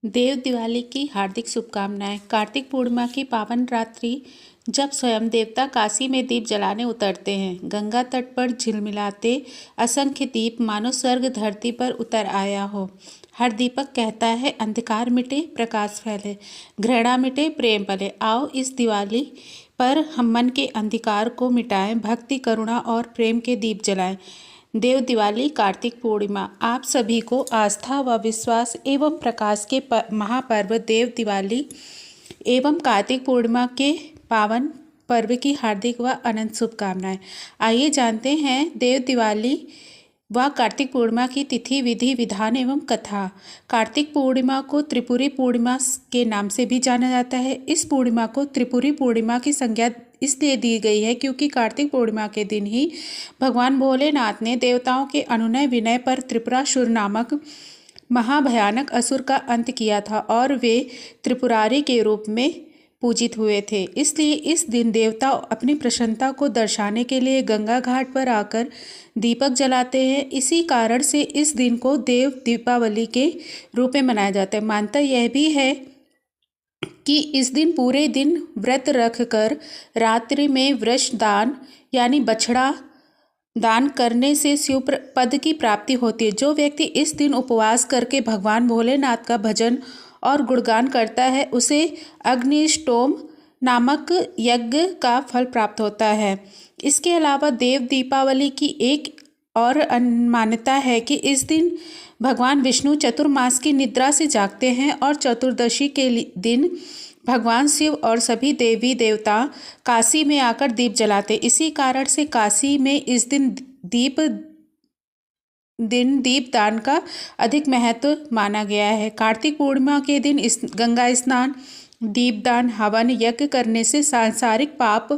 देव दिवाली की हार्दिक शुभकामनाएं। कार्तिक पूर्णिमा की पावन रात्रि जब स्वयं देवता काशी में दीप जलाने उतरते हैं, गंगा तट पर झिलमिलाते असंख्य दीप मानो स्वर्ग धरती पर उतर आया हो। हर दीपक कहता है, अंधकार मिटे प्रकाश फैले, घृणा मिटे प्रेम पले। आओ इस दिवाली पर हम मन के अंधकार को मिटाएं, भक्ति करुणा और प्रेम के दीप जलाएं। देव दिवाली कार्तिक पूर्णिमा आप सभी को आस्था व विश्वास एवं प्रकाश के महापर्व देव दिवाली एवं कार्तिक पूर्णिमा के पावन पर्व की हार्दिक व अनंत शुभकामनाएं। आइए जानते हैं देव दिवाली व कार्तिक पूर्णिमा की तिथि, विधि विधान एवं कथा। कार्तिक पूर्णिमा को त्रिपुरी पूर्णिमा के नाम से भी जाना जाता है। इस पूर्णिमा को त्रिपुरी पूर्णिमा की संज्ञा इसलिए दी गई है क्योंकि कार्तिक पूर्णिमा के दिन ही भगवान भोलेनाथ ने देवताओं के अनुनय विनय पर त्रिपुरासुर नामक महाभयानक असुर का अंत किया था और वे त्रिपुरारी के रूप में पूजित हुए थे। इसलिए इस दिन देवता अपनी प्रसन्नता को दर्शाने के लिए गंगा घाट पर आकर दीपक जलाते हैं। इसी कारण से इस दिन को देव दीपावली के रूप में मनाया जाता है। मान्यता यह भी है कि इस दिन पूरे दिन व्रत रखकर रात्रि में वृष दान यानी बछड़ा दान करने से शिव पद की प्राप्ति होती है। जो व्यक्ति इस दिन उपवास करके भगवान भोलेनाथ का भजन और गुणगान करता है उसे अग्निष्टोम नामक यज्ञ का फल प्राप्त होता है। इसके अलावा देव दीपावली की एक और मान्यता है कि इस दिन भगवान विष्णु चतुर्मास की निद्रा से जागते हैं और चतुर्दशी के दिन भगवान शिव और सभी देवी देवता काशी में आकर दीप जलाते। इसी कारण से काशी में इस दिन दीप दान का अधिक महत्व माना गया है। कार्तिक पूर्णिमा के दिन इस गंगा स्नान, दीपदान, हवन यज्ञ करने से सांसारिक पाप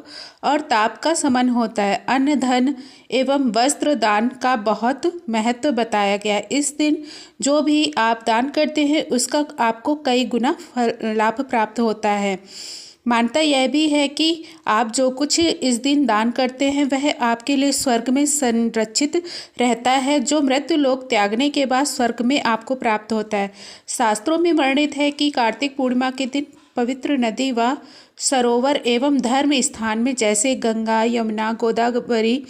और ताप का शमन होता है। अन्न धन एवं वस्त्र दान का बहुत महत्व बताया गया है। इस दिन जो भी आप दान करते हैं उसका आपको कई गुना लाभ प्राप्त होता है। मान्यता यह भी है कि आप जो कुछ इस दिन दान करते हैं वह आपके लिए स्वर्ग में संरक्षित रहता है, जो मृत्यु लोक त्यागने के बाद स्वर्ग में आपको प्राप्त होता है। शास्त्रों में वर्णित है कि कार्तिक पूर्णिमा के दिन पवित्र नदी व सरोवर एवं धर्म स्थान में जैसे गंगा, यमुना, गोदावरी,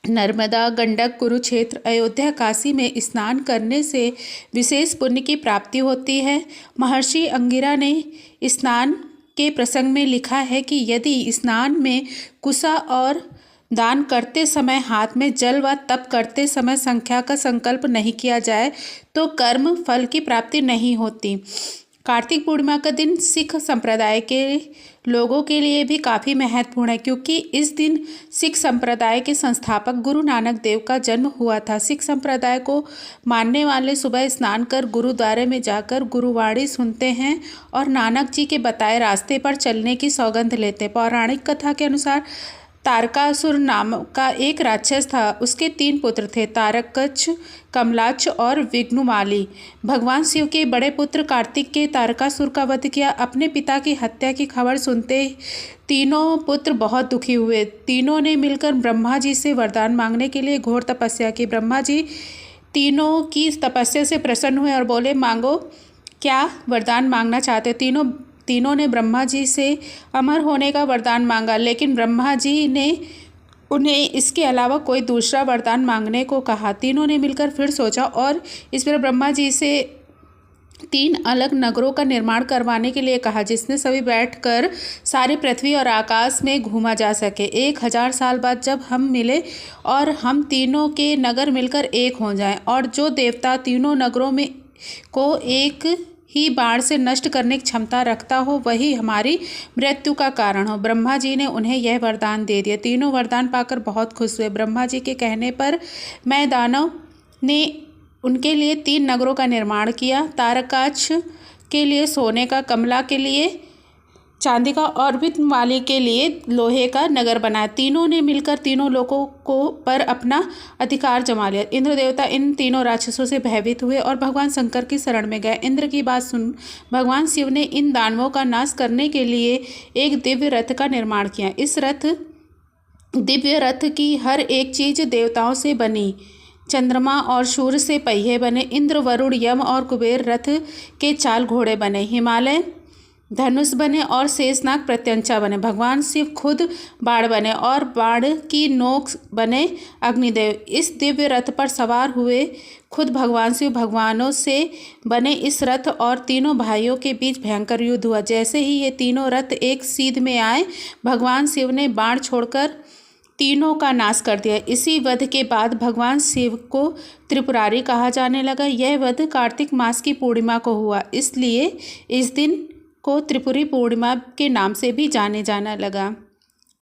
नर्मदा, गंडक, कुरुक्षेत्र, अयोध्या, काशी में स्नान करने से विशेष पुण्य की प्राप्ति होती है। महर्षि अंगिरा ने स्नान के प्रसंग में लिखा है कि यदि स्नान में कुशा और दान करते समय हाथ में जल व तप करते समय संख्या का संकल्प नहीं किया जाए तो कर्म फल की प्राप्ति नहीं होती। कार्तिक पूर्णिमा का दिन सिख संप्रदाय के लोगों के लिए भी काफ़ी महत्वपूर्ण है क्योंकि इस दिन सिख संप्रदाय के संस्थापक गुरु नानक देव का जन्म हुआ था। सिख संप्रदाय को मानने वाले सुबह स्नान कर गुरुद्वारे में जाकर गुरुवाणी सुनते हैं और नानक जी के बताए रास्ते पर चलने की सौगंध लेते हैं। पौराणिक कथा के अनुसार तारकासुर नाम का एक राक्षस था। उसके 3 पुत्र थे, तारकच्छ, कमलाच्छ और विघ्नुमाली। भगवान शिव के बड़े पुत्र कार्तिक के तारकासुर का वध किया। अपने पिता की हत्या की खबर सुनते तीनों पुत्र बहुत दुखी हुए। तीनों ने मिलकर ब्रह्मा जी से वरदान मांगने के लिए घोर तपस्या की। ब्रह्मा जी तीनों की तपस्या से प्रसन्न हुए और बोले, मांगो, क्या वरदान मांगना चाहते। तीनों ने ब्रह्मा जी से अमर होने का वरदान मांगा, लेकिन ब्रह्मा जी ने उन्हें इसके अलावा कोई दूसरा वरदान मांगने को कहा। तीनों ने मिलकर फिर सोचा और इस पर ब्रह्मा जी से 3 अलग नगरों का निर्माण करवाने के लिए कहा, जिसमें सभी बैठकर सारी पृथ्वी और आकाश में घूमा जा सके। 1000 साल बाद जब हम मिले और हम तीनों के नगर मिलकर एक हो जाएं और जो देवता तीनों नगरों में को एक ही बाण से नष्ट करने की क्षमता रखता हो वही हमारी मृत्यु का कारण हो। ब्रह्मा जी ने उन्हें यह वरदान दे दिया। तीनों वरदान पाकर बहुत खुश हुए। ब्रह्मा जी के कहने पर मैं दानव ने उनके लिए 3 नगरों का निर्माण किया। तारकाक्ष के लिए सोने का, कमला के लिए चांदी का और विघ्नमाली के लिए लोहे का नगर बनाया। तीनों ने मिलकर तीनों लोगों को पर अपना अधिकार जमा लिया। इंद्र देवता इन तीनों राक्षसों से भयभीत हुए और भगवान शंकर की शरण में गए। इंद्र की बात सुन भगवान शिव ने इन दानवों का नाश करने के लिए एक दिव्य रथ का निर्माण किया। इस दिव्य रथ की हर एक चीज देवताओं से बनी चंद्रमा और सूर्य से पहिए बने। इंद्र, वरुण, यम और कुबेर रथ के चाल घोड़े बने। हिमालय धनुष बने और शेषनाग प्रत्यंचा बने। भगवान शिव खुद बाण बने और बाण की नोक बने अग्निदेव। इस दिव्य रथ पर सवार हुए खुद भगवान शिव भगवानों से बने इस रथ और तीनों भाइयों के बीच भयंकर युद्ध हुआ। जैसे ही ये तीनों रथ एक सीध में आए, भगवान शिव ने बाण छोड़कर तीनों का नाश कर दिया। इसी वध के बाद भगवान शिव को त्रिपुरारी कहा जाने लगा। यह वध कार्तिक मास की पूर्णिमा को हुआ, इसलिए इस दिन को त्रिपुरी पूर्णिमा के नाम से भी जाने जाना लगा।